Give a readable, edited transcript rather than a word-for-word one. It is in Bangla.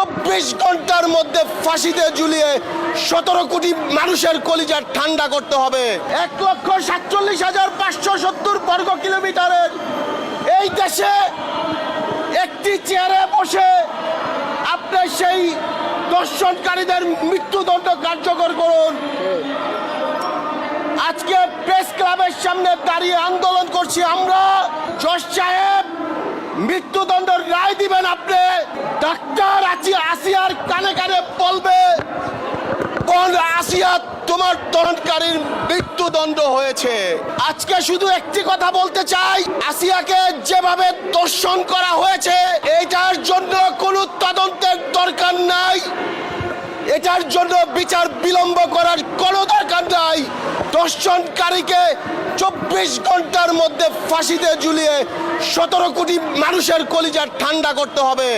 24 ঘন্টার মধ্যে ফাঁসিতে ঝুলিয়ে 17 কোটি মানুষের কলিজা ঠান্ডা করতে হবে। 1,47,570 বর্গ কিলোমিটারের এই দেশে একটি চেয়ারে বসে আপনি সেই দর্শনকারীদের মৃত্যুদণ্ড কার্যকর করুন। আজকে প্রেস ক্লাবের সামনে দাঁড়িয়ে আন্দোলন করছি আমরা। জজ সাহেব মৃত্যুদণ্ডের রায় দিবেন আপনি। ডাক্তার আসিয়ার কানে কানে বলবে, কোন আসিয়া তোমার দমনকারীর মৃত্যুদণ্ড হয়েছে। আজকে শুধু একটি কথা বলতে চাই, আসিয়াকে যেভাবে দর্শন করা হয়েছে এটার জন্য কোনো তদন্তের দরকার নাই, এটার জন্য বিচার বিলম্ব করার কোনো দরকার নাই। দর্শনকারীকে 24 ঘন্টার মধ্যে ফাঁসিতে ঝুলিয়ে 17 কোটি মানুষের কলিজা ঠান্ডা করতে হবে।